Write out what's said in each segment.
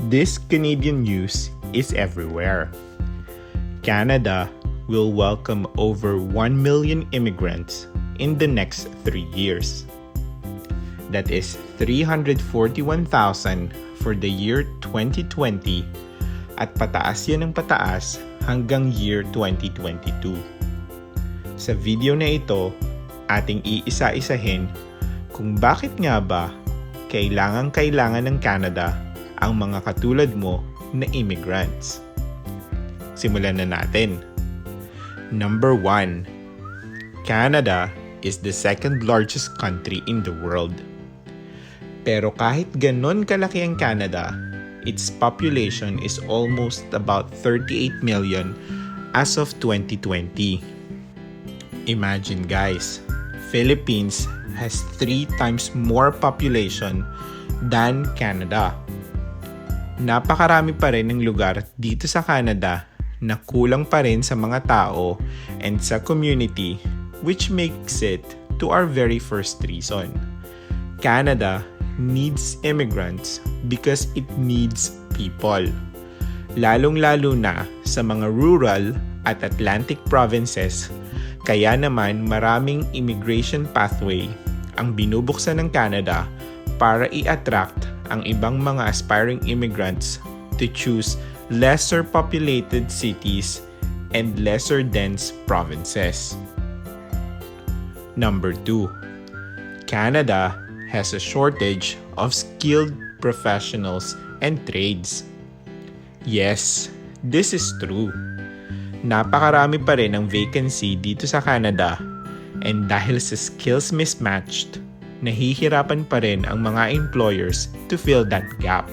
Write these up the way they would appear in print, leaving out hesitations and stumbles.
this Canadian news is everywhere. Canada will welcome over 1 million immigrants in the next 3 years. That is 341,000 for the year 2020 at pataas yan ng pataas hanggang year 2022. Sa video na ito, ating iisa-isahin kung bakit nga ba kailangan ng Canada ang mga katulad mo na immigrants. Simulan na natin. Number 1. Canada is the second largest country in the world. Pero kahit ganon kalaki ang Canada, its population is almost about 38 million as of 2020. Imagine guys, Philippines has 3 times more population than Canada. Napakarami pa rin ng lugar dito sa Canada na kulang pa rin sa mga tao and sa community, which makes it to our very first reason. Canada needs immigrants because it needs people. Lalong-lalo na sa mga rural at Atlantic provinces, kaya naman maraming immigration pathway ang binubuksan ng Canada para i-attract ang ibang mga aspiring immigrants to choose lesser populated cities and lesser dense provinces. Number 2. Canada has a shortage of skilled professionals and trades. Yes, this is true. Napakarami pa rin ang vacancy dito sa Canada and dahil sa skills mismatched, nahihirapan pa rin ang mga employers to fill that gap.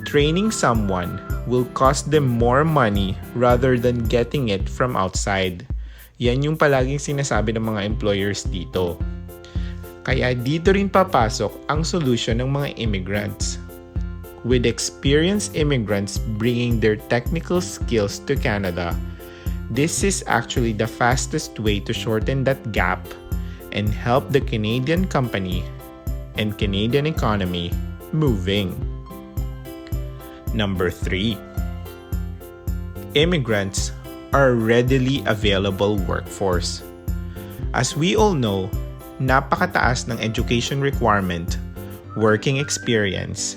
Training someone will cost them more money rather than getting it from outside. Yan yung palaging sinasabi ng mga employers dito. Kaya dito rin papasok ang solution ng mga immigrants. With experienced immigrants bringing their technical skills to Canada, this is actually the fastest way to shorten that gap and help the Canadian company and Canadian economy moving. Number 3. Immigrants are a readily available workforce. As we all know, napakataas ng education requirement, working experience,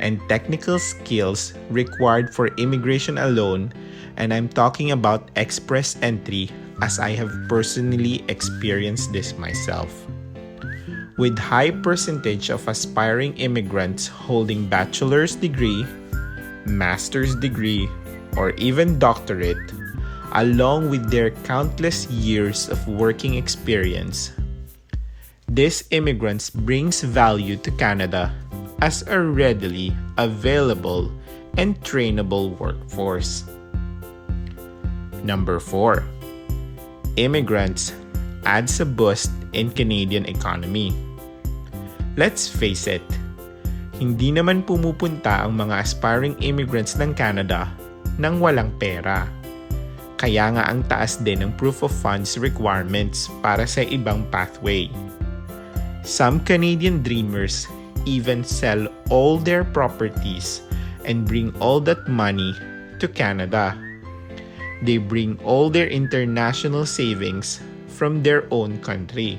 and technical skills required for immigration alone, and I'm talking about express entry as I have personally experienced this myself. With high percentage of aspiring immigrants holding bachelor's degree, master's degree, or even doctorate, along with their countless years of working experience, these immigrants brings value to Canada as a readily available and trainable workforce. Number 4. Immigrants adds a boost in Canadian economy. Let's face it, hindi naman pumupunta ang mga aspiring immigrants ng Canada nang walang pera. Kaya nga ang taas din ng proof of funds requirements para sa ibang pathway. Some Canadian dreamers even sell all their properties and bring all that money to Canada. They bring all their international savings from their own country.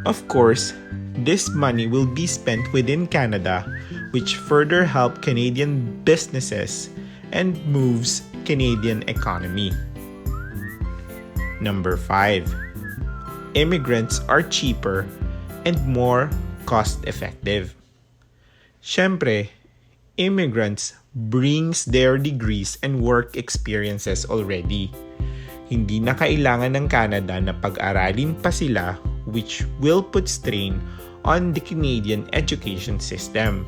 Of course, this money will be spent within Canada, which further help Canadian businesses and moves Canadian economy. Number 5. Immigrants are cheaper and more cost-effective. Siyempre, immigrants brings their degrees and work experiences already. Hindi na kailangan ng Canada na pag-aralin pa sila, which will put strain on the Canadian education system.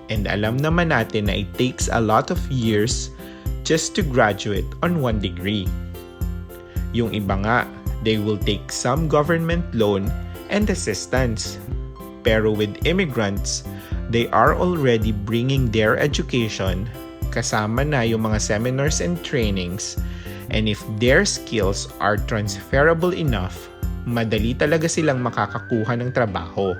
And alam naman natin na it takes a lot of years just to graduate on one degree. Yung iba nga, they will take some government loan and assistance. Pero with immigrants, they are already bringing their education, kasama na yung mga seminars and trainings, and if their skills are transferable enough, madali talaga silang makakakuha ng trabaho.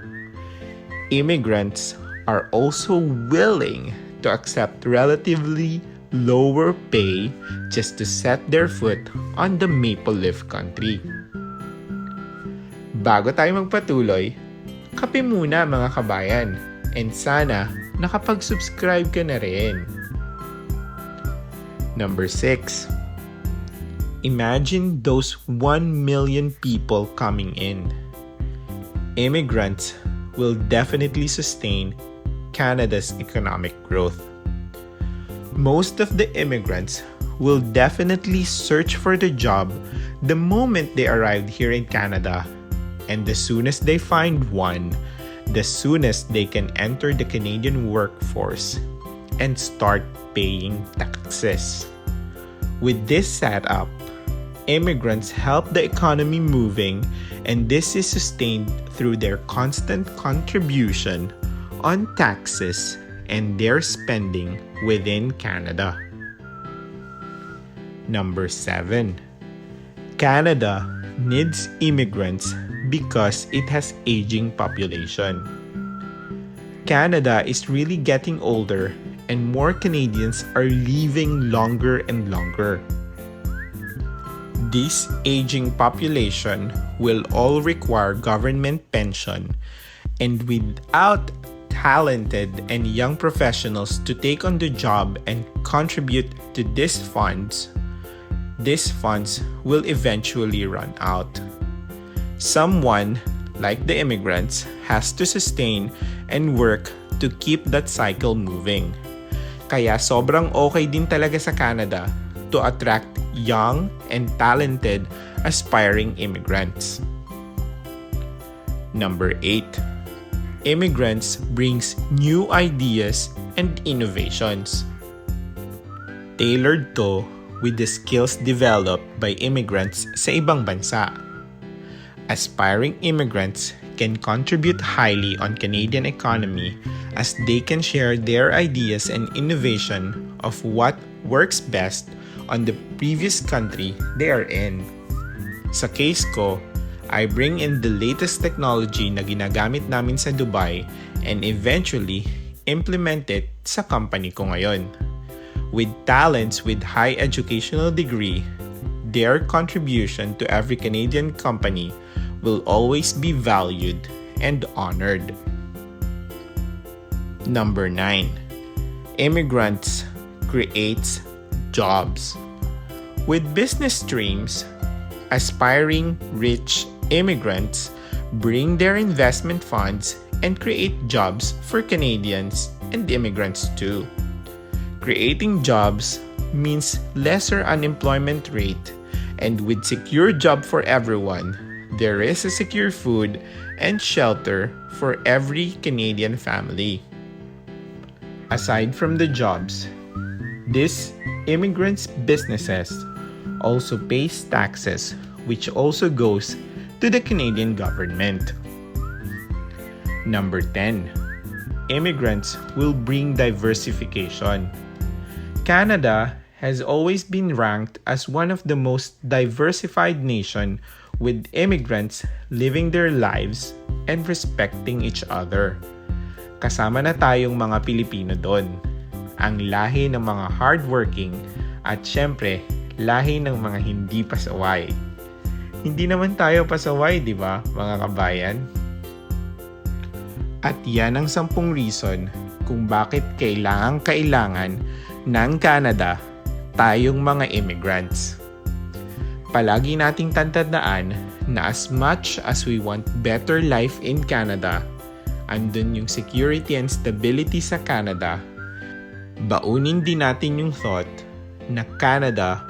Immigrants are also willing to accept relatively lower pay just to set their foot on the Maple Leaf country. Bago tayo magpatuloy, kape muna mga kabayan, and sana nakapag-subscribe ka na rin. Number 6. Imagine those 1 million people coming in. Immigrants will definitely sustain Canada's economic growth. Most of the immigrants will definitely search for the job the moment they arrived here in Canada, and the soonest they find one, the soonest they can enter the Canadian workforce and start paying taxes. With this setup, immigrants help the economy moving, and this is sustained through their constant contribution on taxes and their spending within Canada. Number 7. Canada needs immigrants because it has aging population. Canada is really getting older, and more Canadians are living longer and longer. This aging population will all require government pension, and without talented and young professionals to take on the job and contribute to these funds will eventually run out. Someone, like the immigrants, has to sustain and work to keep that cycle moving. Kaya sobrang okay din talaga sa Canada to attract young and talented aspiring immigrants. Number 8. Immigrants brings new ideas and innovations. Tailored to with the skills developed by immigrants sa ibang bansa. Aspiring immigrants can contribute highly on Canadian economy as they can share their ideas and innovation of what works best on the previous country they are in. Sa case ko, I bring in the latest technology na ginagamit namin sa Dubai and eventually implement it sa company ko ngayon. With talents with high educational degree, their contribution to every Canadian company will always be valued and honored. Number 9. Immigrants creates jobs. With business streams, aspiring rich immigrants bring their investment funds and create jobs for Canadians and immigrants too. Creating jobs means lesser unemployment rate, and with secure job for everyone, there is a secure food and shelter for every Canadian family. Aside from the jobs, these immigrants' businesses also pays taxes, which also goes to the Canadian government. Number 10. Immigrants will bring diversification. Canada has always been ranked as one of the most diversified nation, with immigrants living their lives and respecting each other. Kasama na tayong mga Pilipino doon, ang lahi ng mga hardworking at syempre, lahi ng mga hindi pasaway. Hindi naman tayo pasaway, di ba, mga kabayan? At yan ang 10 reason kung bakit kailangan ng Canada tayong mga immigrants. Palagi nating tandaan na as much as we want better life in Canada, andun yung security and stability sa Canada, baunin din natin yung thought na Canada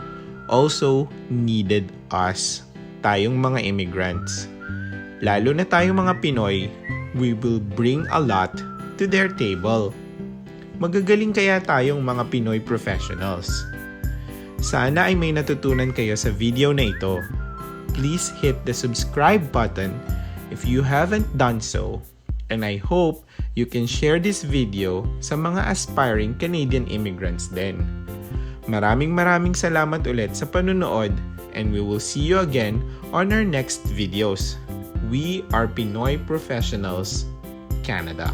also needed us, tayong mga immigrants. Lalo na tayong mga Pinoy, we will bring a lot to their table. Magagaling kaya tayong mga Pinoy professionals. Sana ay may natutunan kayo sa video na ito. Please hit the subscribe button if you haven't done so. And I hope you can share this video sa mga aspiring Canadian immigrants din. Maraming salamat ulit sa panunood, and we will see you again on our next videos. We are Pinoy Professionals, Canada.